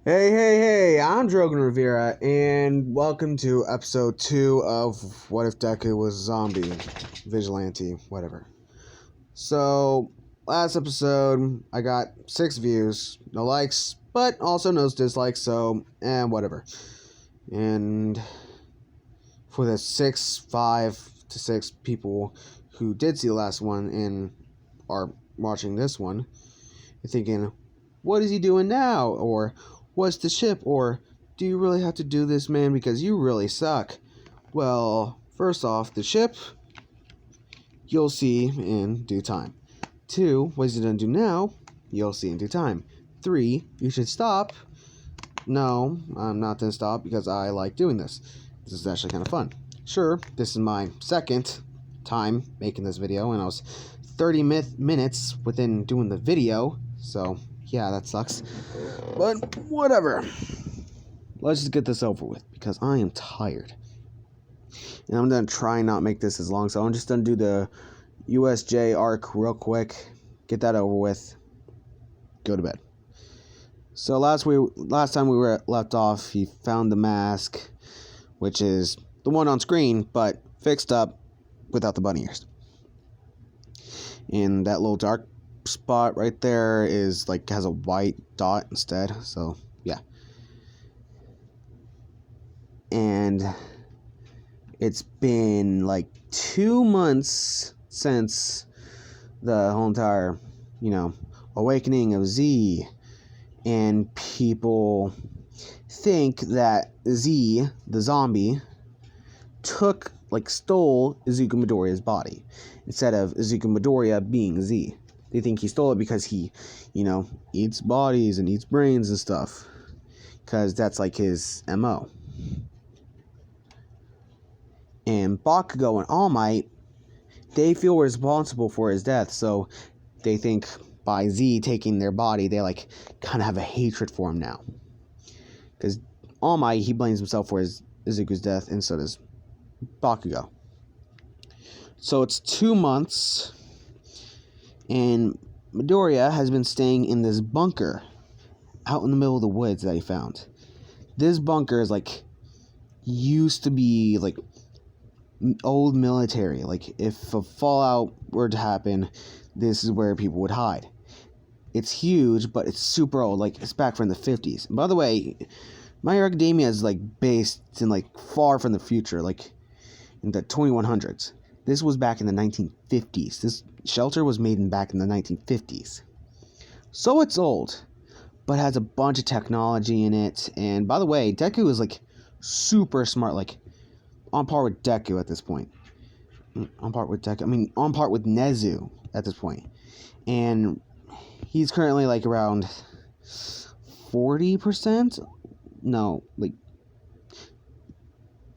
Hey, I'm Drogan Rivera, and welcome to episode 2 of What If Deku Was a Zombie, Vigilante, whatever. So, last episode, I got 6 views, no likes, but also no dislikes, so, whatever. And for the 5 to 6 people who did see the last one and are watching this one, you're thinking, what is he doing now? Or, what's the ship? Or, do you really have to do this, man, because you really suck? Well, first off, the ship, you'll see in due time. 2, what is he going to do now? You'll see in due time. 3, you should stop. No, I'm not going to stop because I like doing this. This is actually kind of fun. Sure, this is my second time making this video, and I was 30 minutes within doing the video, so yeah, that sucks. But whatever. Let's just get this over with because I am tired. And I'm going to try and not make this as long, so I'm just going to do the USJ arc real quick. Get that over with. Go to bed. So last time we were left off, he found the mask, which is the one on screen, but fixed up without the bunny ears. And that little dark spot right there is like has a white dot instead, so yeah. And it's been like 2 months since the whole entire, awakening of Z, and people think that Z, the zombie, stole Izuku Midoriya's body instead of Izuku Midoriya being Z. They think he stole it because he, eats bodies and eats brains and stuff. Because that's like his MO. And Bakugo and All Might, they feel responsible for his death. So they think by Z taking their body, they kind of have a hatred for him now. Because All Might, he blames himself for Izuku's death, and so does Bakugo. So it's 2 months. And Midoriya has been staying in this bunker out in the middle of the woods that he found. This bunker is used to be old military. If a fallout were to happen, this is where people would hide. It's huge, but it's super old. It's back from the 50s. And by the way, My Hero Academia is based in far from the future, in the 2100s. This was back in the 1950s. This shelter was made back in the 1950s. So it's old, but has a bunch of technology in it. And by the way, Deku is super smart, on par with Deku at this point. On par with Nezu at this point. And he's currently around 40%? No,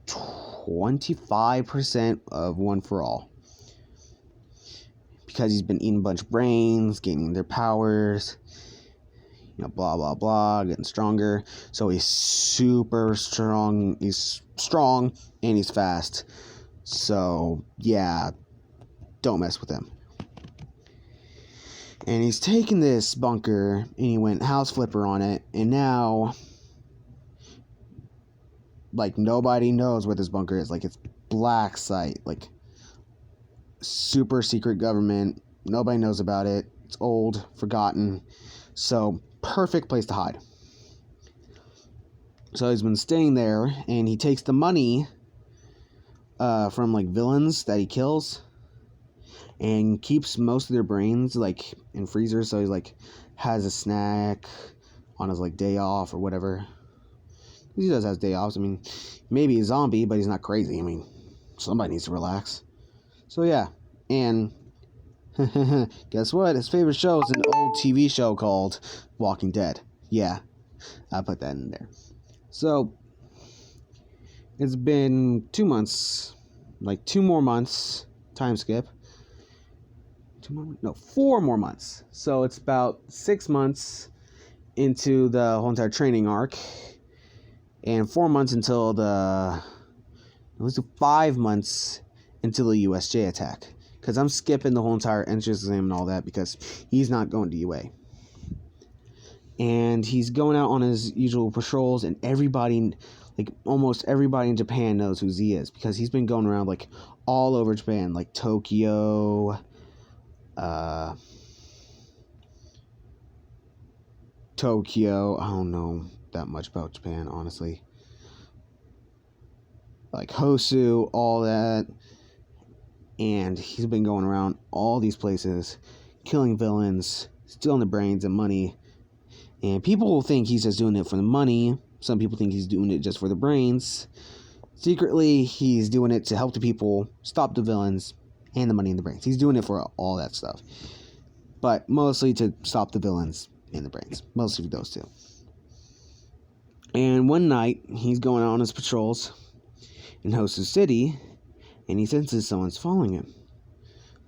25% of One for All. Because he's been eating a bunch of brains, gaining their powers, blah, blah, blah, getting stronger. So he's super strong. He's strong and he's fast. So, yeah, don't mess with him. And he's taken this bunker and he went house flipper on it. And now, nobody knows what this bunker is. It's black site. Super secret government. Nobody knows about it. It's old, forgotten. So, perfect place to hide. So he's been staying there, and he takes the money from villains that he kills, and keeps most of their brains in freezers. So he has a snack on his day off or whatever. He does have day offs. Maybe he's a zombie, but he's not crazy. Somebody needs to relax. So yeah, and guess what? His favorite show is an old TV show called Walking Dead. Yeah, I put that in there. So, it's been 2 months, 2 more months, time skip. 4 more months. So, it's about 6 months into the whole entire training arc, and 4 months until let's do 5 months until the USJ attack. Because I'm skipping the whole entire entrance exam and all that because he's not going to UA. And he's going out on his usual patrols, and everybody, like almost everybody in Japan knows who Z is, because he's been going around like all over Japan, like Tokyo, Tokyo. I don't know that much about Japan, honestly. Like Hosu, all that. And he's been going around all these places, killing villains, stealing the brains and money. And people will think he's just doing it for the money. Some people think he's doing it just for the brains. Secretly, he's doing it to help the people, stop the villains, and the money and the brains. He's doing it for all that stuff. But mostly to stop the villains and the brains. Mostly for those two. And one night, he's going out on his patrols in Hosu City, and he senses someone's following him.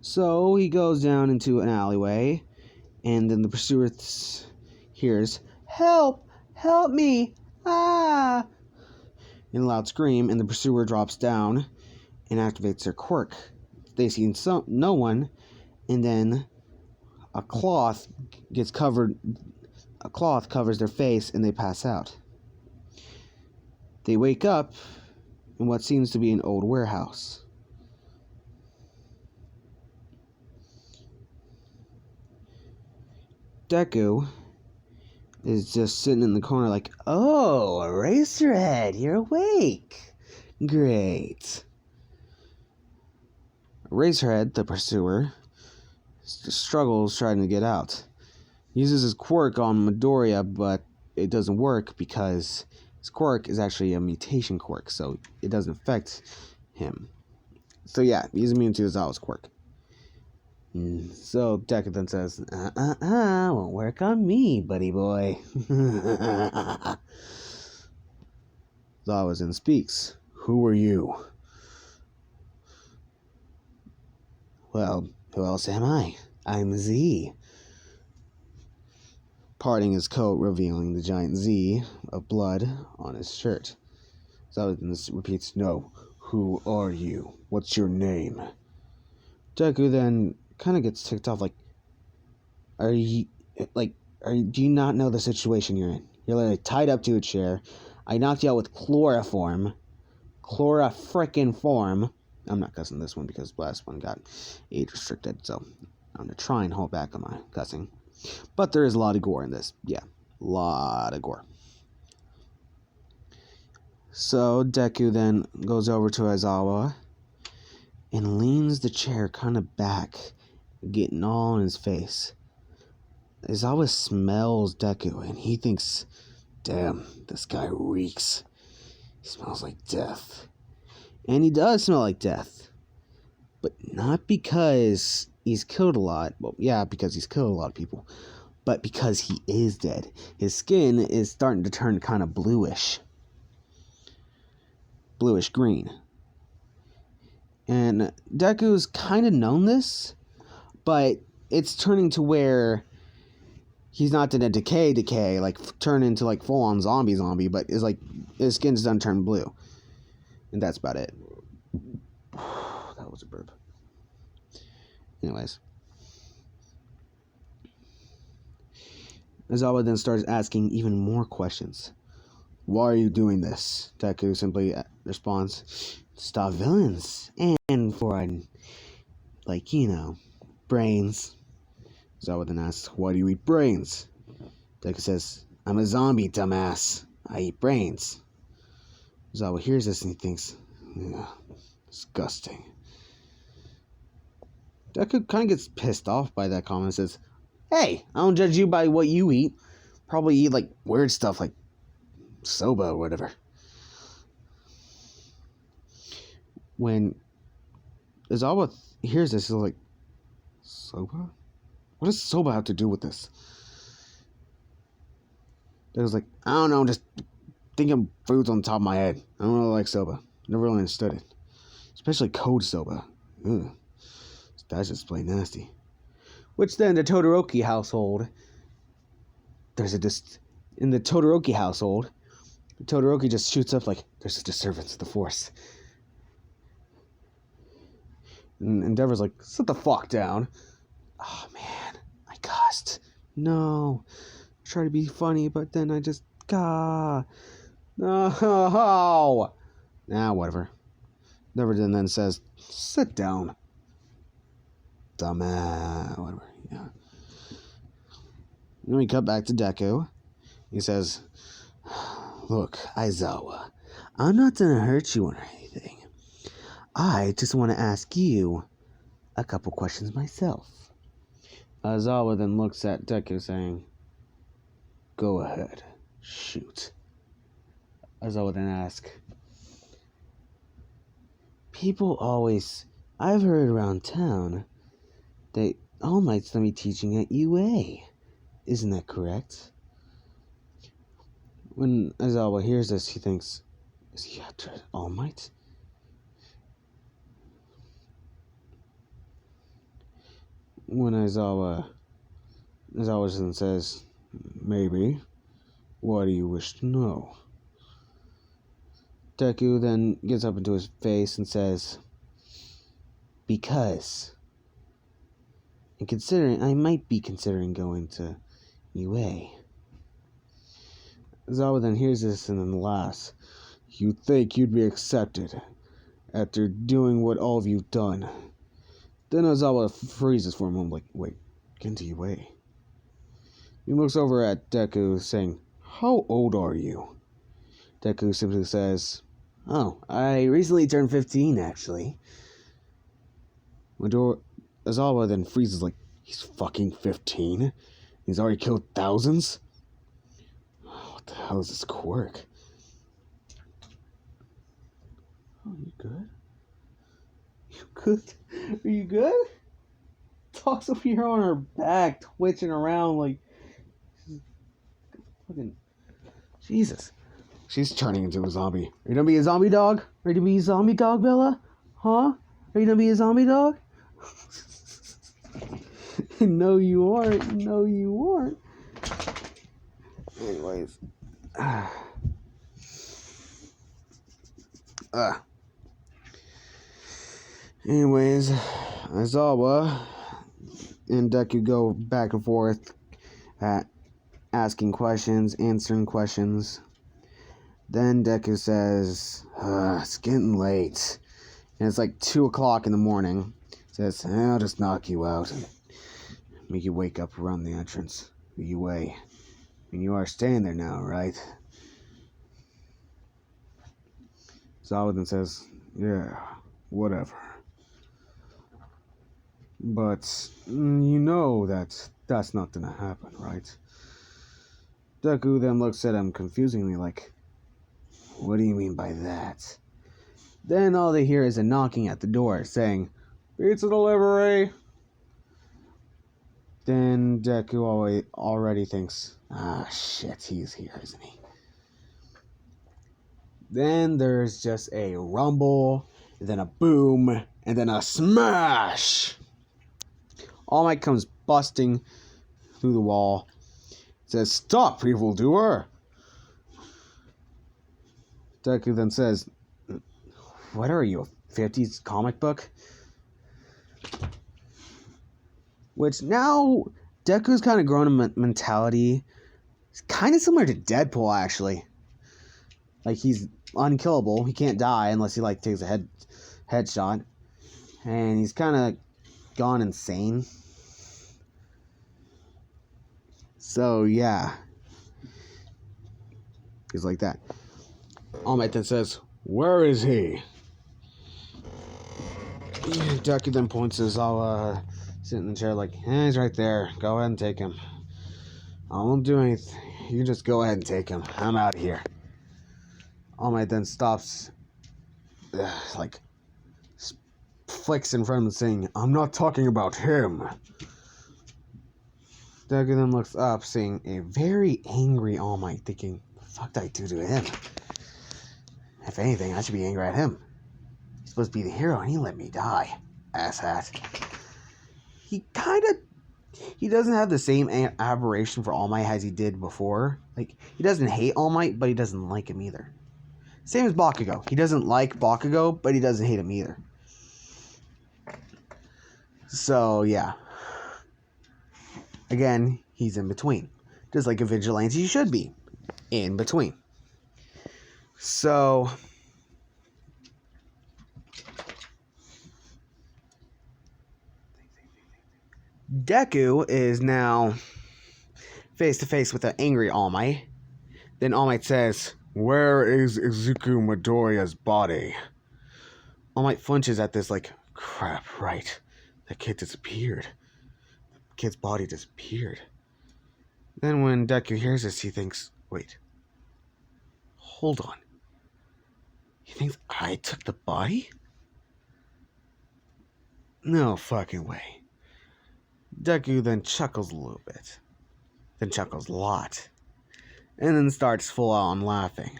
So he goes down into an alleyway, and then the pursuer hears, "Help! Help me! Ah!" in a loud scream, and the pursuer drops down and activates their quirk. They see no one, and then a cloth covers their face, and they pass out. They wake up in what seems to be an old warehouse. Deku is just sitting in the corner like, "Oh, Eraserhead, you're awake. Great." Eraserhead, the pursuer, struggles trying to get out. He uses his quirk on Midoriya, but it doesn't work because his quirk is actually a mutation quirk, so it doesn't affect him. So yeah, he's immune to Izawa's quirk. So Deku then says, won't work on me, buddy boy. Izawa then speaks. "Who are you?" "Well, who else am I? I'm Z." Parting his coat, revealing the giant Z of blood on his shirt. Izawa then repeats, "No, who are you? What's your name?" Deku then kind of gets ticked off, like, do you not know the situation you're in? You're literally tied up to a chair. I knocked you out with chloroform. Chlora-frickin-form. I'm not cussing this one because the last one got age restricted, so I'm going to try and hold back on my cussing. But there is a lot of gore in this. Yeah, a lot of gore. So Deku then goes over to Izawa and leans the chair kind of back, getting all in his face. Izawa smells Deku, and he thinks, "Damn, this guy reeks. He smells like death." And he does smell like death. But not because he's killed a lot. Well, yeah, because he's killed a lot of people. But because he is dead. His skin is starting to turn kind of bluish. Bluish green. And Deku's kind of known this, but it's turning to where he's not in a decay, like turn into like full on zombie, but is like his skin's done turn blue. And that's about it. That was a burp. Anyways. Izawa then starts asking even more questions. "Why are you doing this?" Deku simply responds, "Stop villains. And for, brains." Izawa then asks, "Why do you eat brains?" Deku says, "I'm a zombie, dumbass. I eat brains." Izawa hears this and he thinks, disgusting. Deku kind of gets pissed off by that comment and says, "Hey, I don't judge you by what you eat. Probably eat like weird stuff like soba or whatever." When Izawa hears this, he's like, "Soba? What does soba have to do with this?" Deku's like, "I don't know, I'm just thinking foods on the top of my head. I don't really like soba. Never really understood it. Especially cold soba. Ugh. That's just plain nasty." Which then, the Todoroki household, in the Todoroki household, Todoroki just shoots up like, "There's a disturbance of the force." And Endeavor's like, "Sit the fuck down." "Oh man, I cussed. No." try to be funny, but then I just... No! Nah, whatever. Never then says, sit down. Dumbass. Whatever, yeah. Then we cut back to Deku. He says, look, Aizawa, I'm not gonna hurt you or anything. I just want to ask you a couple questions myself. Aizawa then looks at Deku saying, go ahead, shoot. Aizawa then asks, I've heard around town that All Might's gonna be teaching at UA. Isn't that correct? When Aizawa hears this, he thinks, is he after All Might? When Aizawa then says, maybe. What do you wish to know? Deku then gets up into his face and says, because. And I might be considering going to UA. Aizawa then hears this and then laughs. You think you'd be accepted after doing what all of you've done. Then Aizawa freezes for a moment like, wait, get into UA. He looks over at Deku saying, how old are you? Deku simply says, oh, I recently turned 15 actually. Aizawa then freezes like, he's fucking 15? He's already killed thousands? What the hell is this quirk? Oh, you good? You good? Are you good? Talks over here on her back, twitching around like... Fucking... Jesus. She's turning into a zombie. Are you gonna be a zombie dog? Are you gonna be a zombie dog, Bella? Huh? Are you gonna be a zombie dog? No, you aren't. No, you aren't. Anyways. Anyways, Aizawa and Deku go back and forth at asking questions, answering questions. Then Deku says, it's getting late. And it's like 2 o'clock in the morning. Says, I'll just knock you out and make you wake up around the entrance. UA. And you are staying there now, right? Aizawa then says, yeah, whatever. But you know that's not gonna happen, right? Deku then looks at him confusingly like, what do you mean by that? Then all they hear is a knocking at the door saying, pizza delivery! Then Deku already thinks, shit, he's here, isn't he? Then there's just a rumble, and then a boom, and then a smash! All Might comes busting through the wall. Says, stop, evildoer! Deku then says, what are you, a 50s comic book? Which now, Deku's kind of grown a mentality. It's kind of similar to Deadpool, actually. Like, he's unkillable. He can't die unless he, like, takes a headshot. And he's kind of gone insane. So, yeah. He's like that. All Might then says, where is he? Deku then points to Aizawa sitting in the chair like, he's right there. Go ahead and take him. I won't do anything. You just go ahead and take him. I'm out of here. All Might then stops, like, flicks in front of him saying, I'm not talking about him. Deku then looks up, seeing a very angry All Might, thinking, what the fuck did I do to him? If anything, I should be angry at him. He's supposed to be the hero, and he let me die. Asshat. He doesn't have the same aberration for All Might as he did before. Like, he doesn't hate All Might, but he doesn't like him either. Same as Bakugo. He doesn't like Bakugo, but he doesn't hate him either. So, yeah. Again, he's in between. just like a vigilante should be, in between. So Deku is now face to face with an angry All Might. Then All Might says, "Where is Izuku Midoriya's body?" All Might flinches at this like, crap, right. That kid disappeared. The kid's body disappeared. Then when Deku hears this, he thinks, wait, hold on. He thinks I took the body? No fucking way. Deku then chuckles a little bit. Then chuckles a lot. And then starts full on laughing.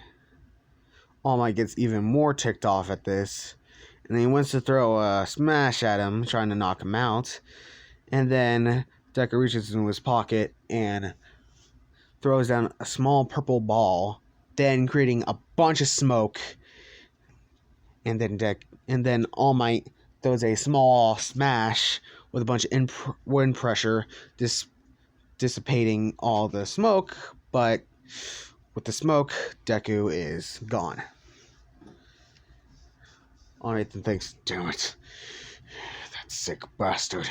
All Might gets even more ticked off at this. And then he wants to throw a smash at him, trying to knock him out. And then Deku reaches into his pocket and throws down a small purple ball, then creating a bunch of smoke. And then All Might throws a small smash with a bunch of wind pressure, dissipating all the smoke. But with the smoke, Deku is gone. All Might then thinks, damn it, that sick bastard.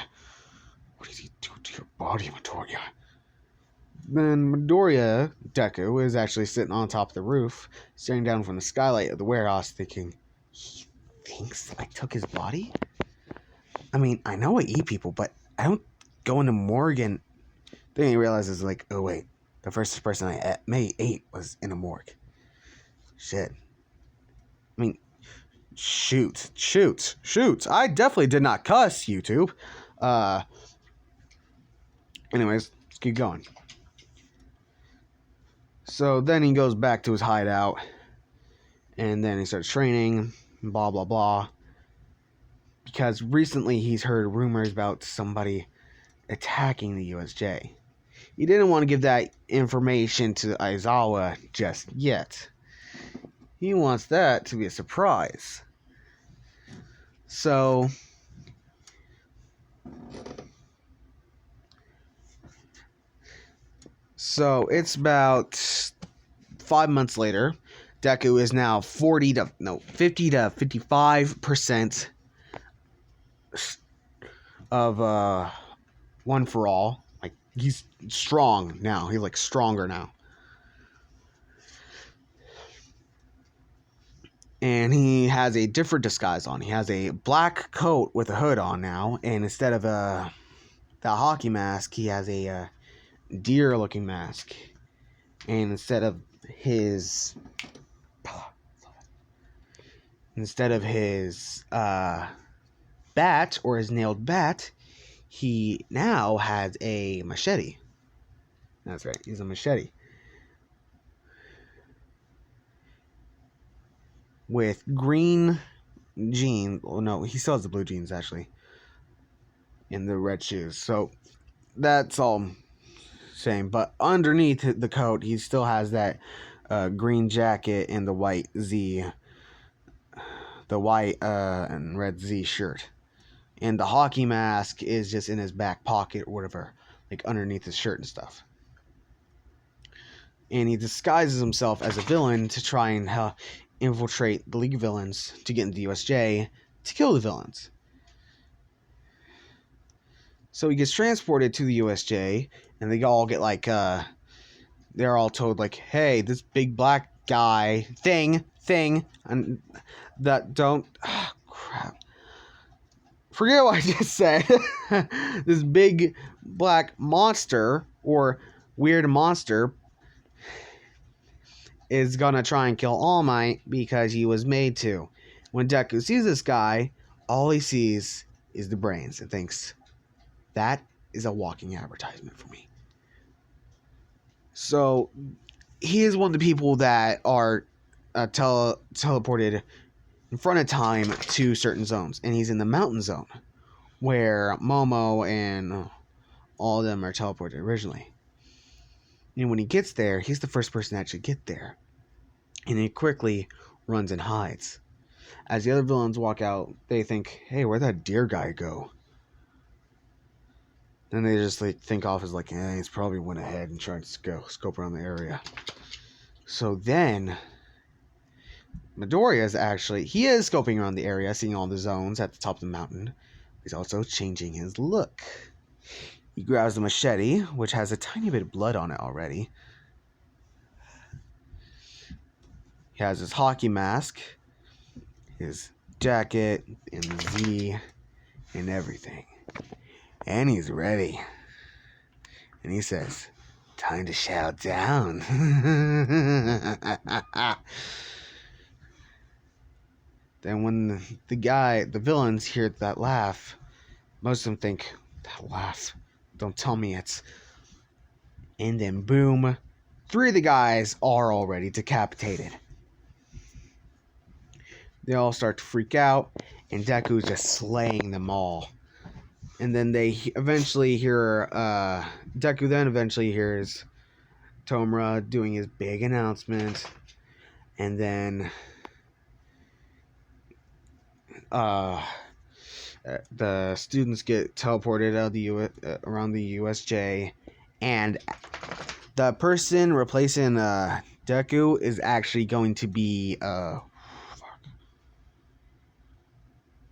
What did he do to your body, Midoriya? Then Midoriya, Deku, is actually sitting on top of the roof, staring down from the skylight of the warehouse, thinking, he thinks I took his body? I mean, I know I eat people, but I don't go into morgue and... Then he realizes, like, oh wait, the first person I ate was in a morgue. Shit. I mean, shoot. I definitely did not cuss, YouTube. Anyways, let's keep going. So then he goes back to his hideout, and then he starts training, blah, blah, blah. Because recently he's heard rumors about somebody attacking the USJ. He didn't want to give that information to Aizawa just yet. He wants that to be a surprise. So it's about 5 months later. Deku is now 50 to 55% of One for All. Like, he's strong now. He's like stronger now. And he has a different disguise on. He has a black coat with a hood on now, and instead of the hockey mask, he has a deer-looking mask. And instead of his bat or his nailed bat, he now has a machete. That's right, he's a machete. With green jeans. Oh no, he still has the blue jeans actually. And the red shoes. So that's all same. But underneath the coat, he still has that green jacket and the white Z. The white and red Z shirt. And the hockey mask is just in his back pocket or whatever. Like underneath his shirt and stuff. And he disguises himself as a villain to try and infiltrate the League of Villains to get into the USJ to kill the villains. So he gets transported to the USJ, and they all get like, they're all told like, hey, this big black guy thing, and that don't, crap. Forget what I just said. This big black monster, or weird monster, is gonna try and kill All Might because he was made to. When Deku sees this guy, all he sees is the brains and thinks, that is a walking advertisement for me. So he is one of the people that are teleported in front of time to certain zones, and he's in the mountain zone where Momo and all of them are teleported originally. And when he gets there, he's the first person to actually get there. And he quickly runs and hides. As the other villains walk out, they think, hey, where'd that deer guy go? Then they just like think off as like, he's probably went ahead and tried to go scope around the area. So then Midoriya he is scoping around the area, seeing all the zones at the top of the mountain. He's also changing his look. He grabs the machete, which has a tiny bit of blood on it already. He has his hockey mask, his jacket, and the Z, and everything. And he's ready. And he says, "Time to shout down." Then when the villains hear that laugh, most of them think, that laugh, don't tell me it's... And then boom, 3 of the guys are already decapitated. They all start to freak out, and Deku's just slaying them all. And then they eventually hear, Deku then eventually hears Tomura doing his big announcement, and then the students get teleported out of the around the USJ, and the person replacing Deku is actually going to be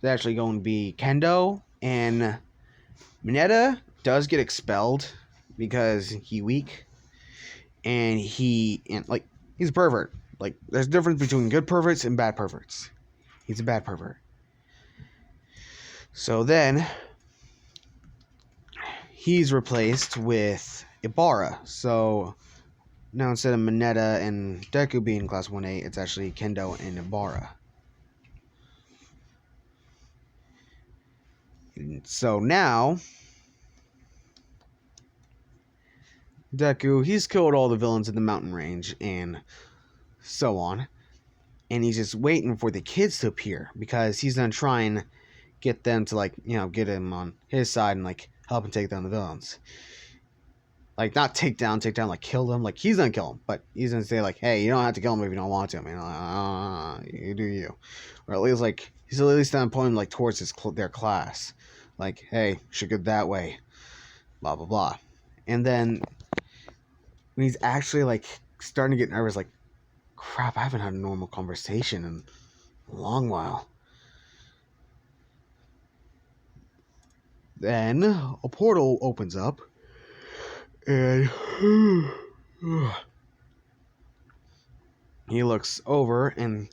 it's actually going to be Kendo, and Mineta does get expelled because he's weak, and he's a pervert. Like, there's a difference between good perverts and bad perverts. He's a bad pervert. So then he's replaced with Ibarra. So now instead of Mineta and Deku being class 1A, it's actually Kendo and Ibarra. So now Deku, he's killed all the villains in the mountain range and so on. And he's just waiting for the kids to appear because he's going to try and get them to, like, get him on his side and, like, help him take down the villains. Like, not take down, like, kill them. Like, he's going to kill him, but he's going to say, like, hey, you don't have to kill him if you don't want to. You do you. Or at least, like, he's at least going to point him, like, towards their class. Like, hey, should go that way. Blah, blah, blah. And then when he's actually, like, starting to get nervous, like, crap, I haven't had a normal conversation in a long while. Then a portal opens up, and he looks over, and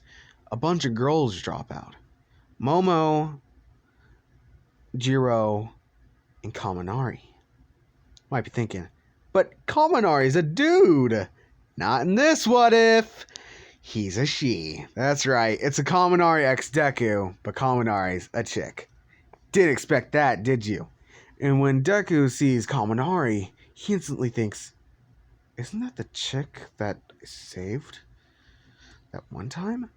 a bunch of girls drop out. Momo, Jiro, and Kaminari. Might be thinking, but Kaminari's a dude. Not in this What If. He's a she. That's right. It's a Kaminari x Deku, but Kaminari's a chick. Didn't expect that, did you? And when Deku sees Kaminari, he instantly thinks, isn't that the chick that is saved that one time?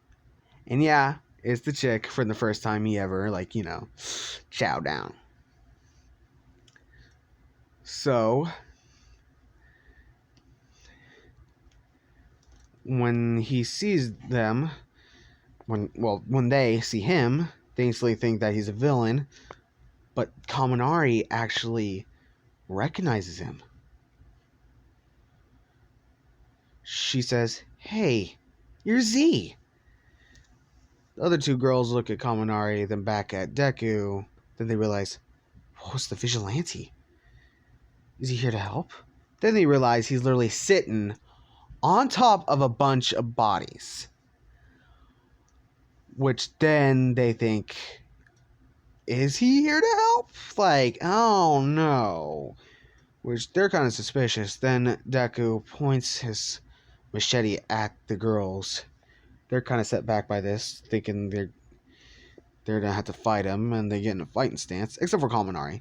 And yeah, it's the chick for the first time he ever, chow down. So when he sees them, when they see him, they instantly think that he's a villain, but Kaminari actually recognizes him. She says, hey, you're Z. The other 2 girls look at Kaminari, then back at Deku, then they realize, what's the vigilante? Is he here to help? Then they realize he's literally sitting on top of a bunch of bodies. Which then they think, is he here to help? Like, oh no. Which they're kind of suspicious. Then Deku points his machete at the girls. They're kind of set back by this, thinking they're gonna have to fight him, and they get in a fighting stance, except for Kaminari.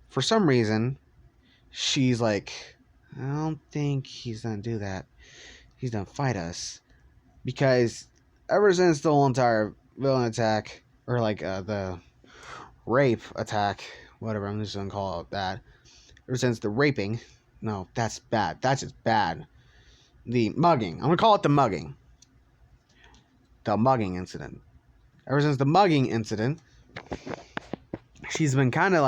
For some reason, she's like, I don't think he's gonna do that. He's gonna fight us. Because ever since the whole entire villain attack, or the rape attack, whatever, I'm just gonna call it that. Ever since the raping, no, that's bad. That's just bad. The mugging. I'm gonna call it the mugging. The mugging incident. Ever since the mugging incident, she's been kind of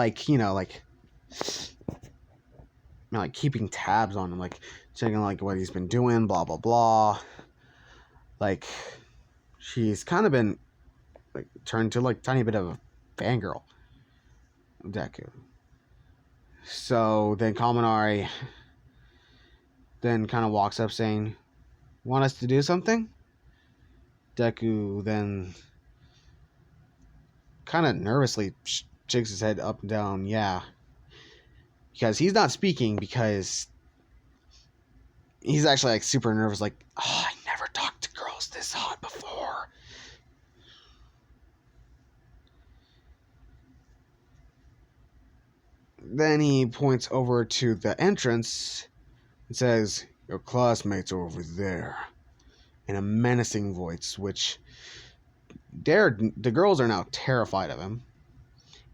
like keeping tabs on him, like checking like what he's been doing, blah blah blah. Like she's kind of been like turned to like tiny bit of a fangirl of Deku. So then Kaminari then kind of walks up saying, "Want us to do something?" Deku then kind of nervously shakes his head up and down, yeah. Because he's not speaking because he's actually like super nervous, like, oh, I never talked to girls this hot before. Then he points over to the entrance and says, "Your classmates are over there," in a menacing voice, which the girls are now terrified of him.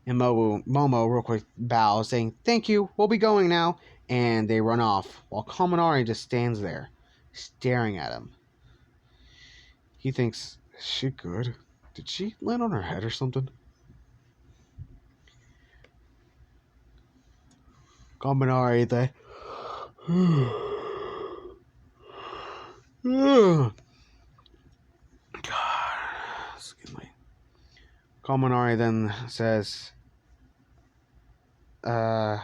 And Momo real quick bows, saying, "Thank you, we'll be going now," and they run off, while Kaminari just stands there, staring at him. He thinks, is she good? Did she land on her head or something? Kaminari, excuse me. Kaminari then says, why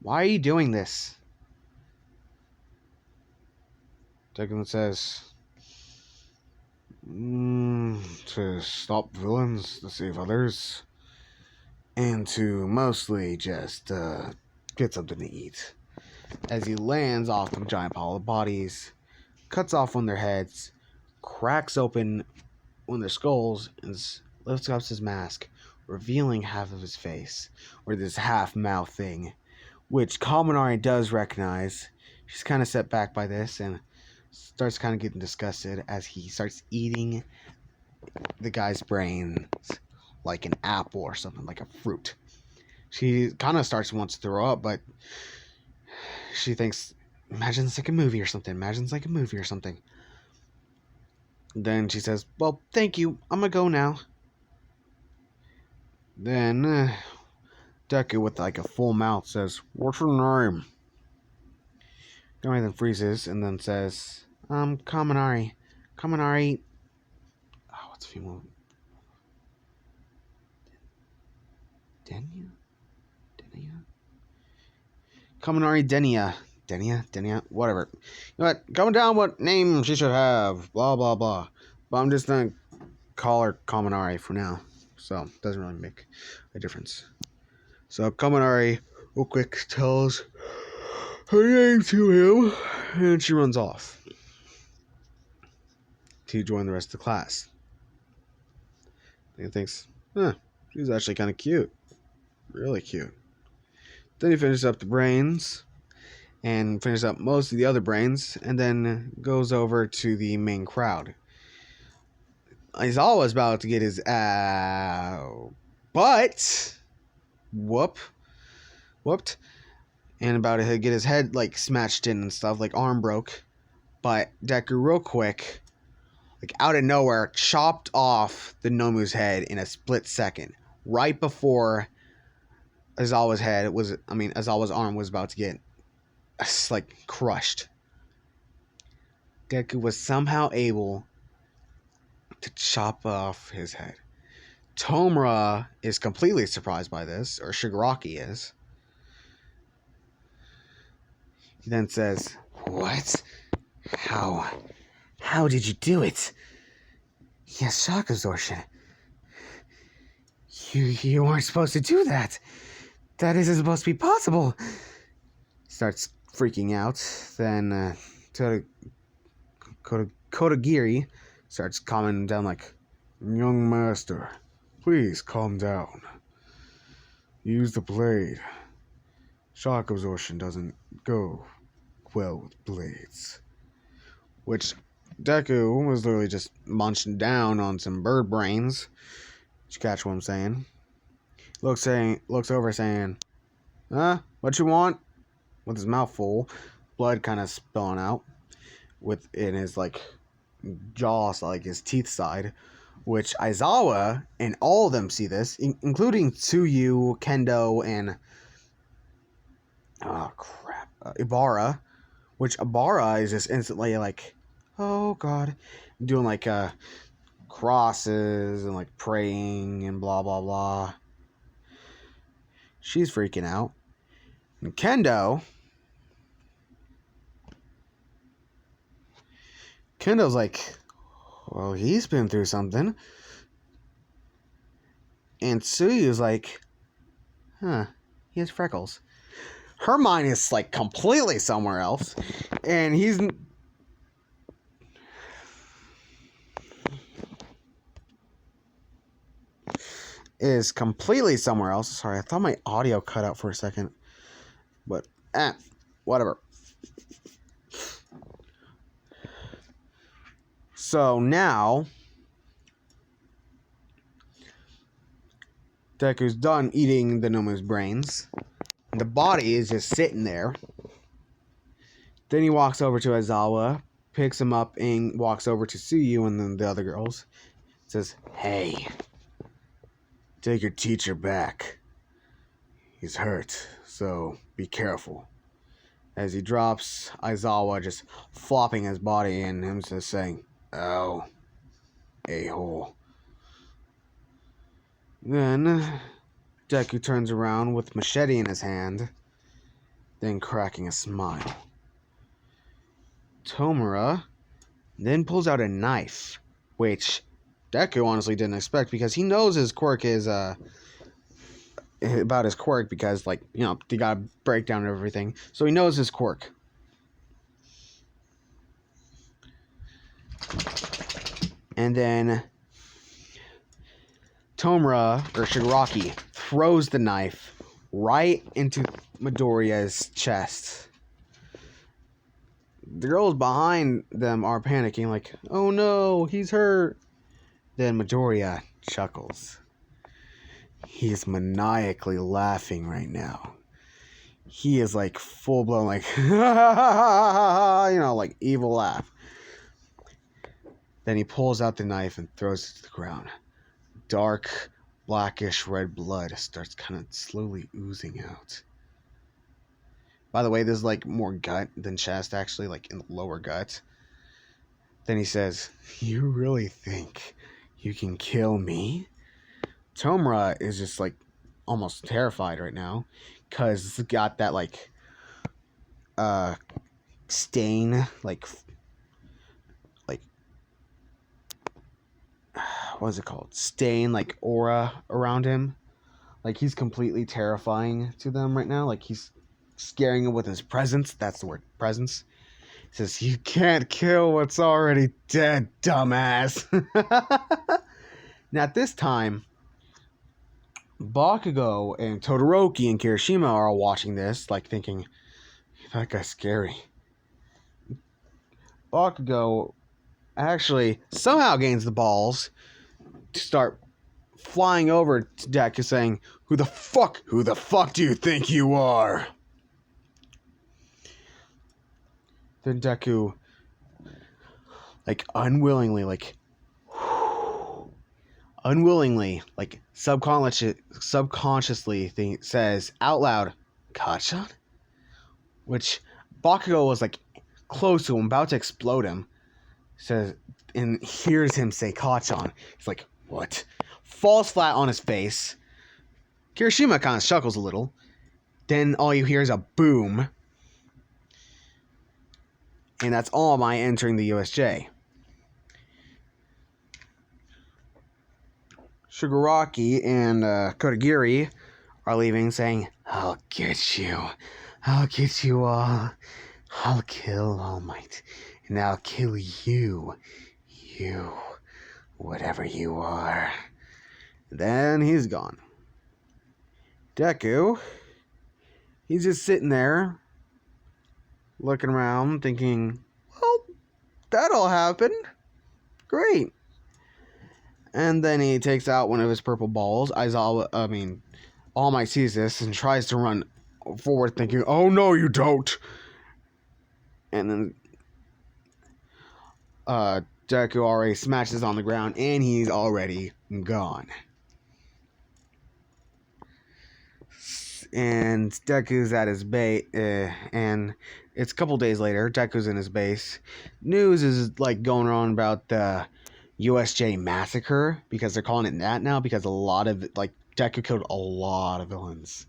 are you doing this?" Deku says, "To stop villains, to save others, and to mostly just get something to eat." As he lands off the giant pile of bodies, cuts off one of their heads, cracks open one of their skulls, and lifts up his mask, revealing half of his face, or this half mouth thing, which Kaminari does recognize. She's kind of set back by this and starts kind of getting disgusted as he starts eating the guy's brains like an apple or something, like a fruit. She kind of wants to throw up, but she thinks, imagine it's like a movie or something. Then she says, "Well, thank you. I'm gonna go now." Then Deku, with like a full mouth, says, "What's your name?" Kaminari then freezes and then says, Kaminari. Kaminari. Oh, what's the female? Denia? Kaminari Denia, whatever. You know what? Going down what name she should have, blah, blah, blah. But I'm just going to call her Kaminari for now. So, it doesn't really make a difference. So, Kaminari real quick tells her name to him, and she runs off to join the rest of the class. And he thinks, she's actually kind of cute. Really cute. Then he finishes up the brains and finishes up most of the other brains, and then goes over to the main crowd. He's always about to get his but whooped, and about to get his head like smashed in and stuff, like arm broke. But Deku real quick, like out of nowhere, chopped off the Nomu's head in a split second, right before Aizawa's arm was about to get like crushed. Deku was somehow able to chop off his head. Tomura is completely surprised by this, or Shigaraki is. He then says, "What? How did you do it? He has shock absorption. You weren't supposed to do that. That isn't supposed to be possible." Starts freaking out. Then Kodagiri starts calming him down like, "Young master, please calm down. Use the blade. Shock absorption doesn't go well with blades." Which Deku was literally just munching down on some bird brains. Did you catch what I'm saying? Looks over saying, what you want? With his mouth full, blood kind of spilling out in his like jaw, like his teeth side, which Aizawa and all of them see this, including Tsuyu, Kendo, and Ibara, which Ibara is just instantly like, oh god, doing like crosses and like praying and blah blah blah. She's freaking out. And Kendo's like, well, he's been through something. And Tsuyu's like, huh, he has freckles. Her mind is like completely somewhere else. And he's completely somewhere else. Sorry, I thought my audio cut out for a second. But, whatever. So now, Deku's done eating the Nomu's brains. And the body is just sitting there. Then he walks over to Aizawa, picks him up, and walks over to Tsuyu and then the other girls. Says, hey, take your teacher back. He's hurt, so be careful. As he drops Aizawa, just flopping his body, and him just saying, ow, a-hole. Then Deku turns around with machete in his hand, then cracking a smile. Tomura then pulls out a knife, which Deku honestly didn't expect because he knows his quirk is about his quirk because, like, you know, they got a breakdown of everything, so he knows his quirk. And then Tomura, or Shigaraki, throws the knife right into Midoriya's chest. The girls behind them are panicking, like, oh no, he's hurt. Then Midoriya chuckles. He's maniacally laughing right now. He is like full blown, like, you know, like evil laugh. Then he pulls out the knife and throws it to the ground. Dark, blackish red blood starts kind of slowly oozing out. By the way, there's like more gut than chest, actually, like in the lower gut. Then he says, you really think you can kill me? Tomura is just like almost terrified right now because it's got that like stain, like what is it called? Stain, like aura around him. Like he's completely terrifying to them right now. Like he's scaring them with his presence. That's the word, presence. He says, you can't kill what's already dead, dumbass. Now at this time, Bakugo and Todoroki and Kirishima are all watching this, like thinking, that guy's scary. Bakugo actually somehow gains the balls to start flying over to Deku saying, who the fuck do you think you are? Then Deku, like unwillingly, like subconsciously says out loud, Kachan? Which Bakugo was like close to him, about to explode him. Says, and hears him say Kachan. He's like, what? Falls flat on his face. Kirishima kind of chuckles a little. Then all you hear is a boom. And that's All Might entering the USJ. Shigaraki and Kodagiri are leaving, saying, I'll get you all. I'll kill All Might. And I'll kill you, whatever you are. Then he's gone. Deku, he's just sitting there, looking around, thinking, well, that'll happen. Great. And then he takes out one of his purple balls. All Might sees this and tries to run forward, thinking, oh no, you don't. And then Deku already smashes on the ground, and he's already gone. And Deku's at his base, and it's a couple days later. Deku's in his base. News is like going on about the USJ Massacre, because they're calling it that now, because a lot of Deku killed a lot of villains.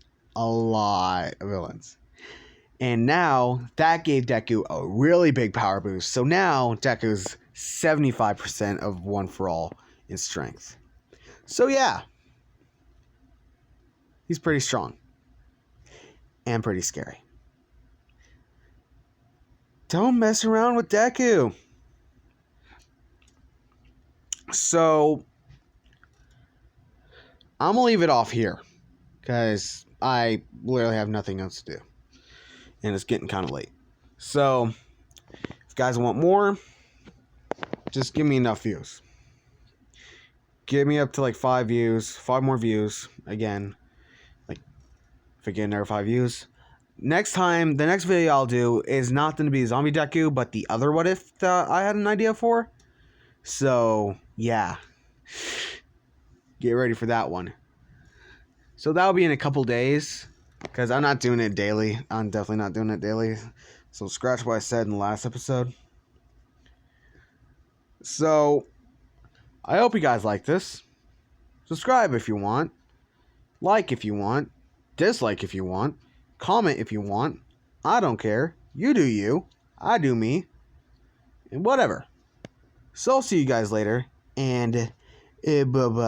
And now that gave Deku a really big power boost. So now Deku's 75% of One for All in strength. So yeah, he's pretty strong and pretty scary. Don't mess around with Deku. So I'm gonna leave it off here because I literally have nothing else to do, and it's getting kind of late. So if you guys want more, just give me enough views. Give me up to like 5 more views. Again, like if I get another 5 views, next time, the next video I'll do is not going to be Zombie Deku, but the other What If that I had an idea for. So yeah, get ready for that one. So that'll be in a couple days, because I'm not doing it daily. I'm definitely not doing it daily. So scratch what I said in the last episode. So I hope you guys like this. Subscribe if you want. Like if you want. Dislike if you want. Comment if you want. I don't care. You do you. I do me. And whatever. So I'll see you guys later. And bye-bye.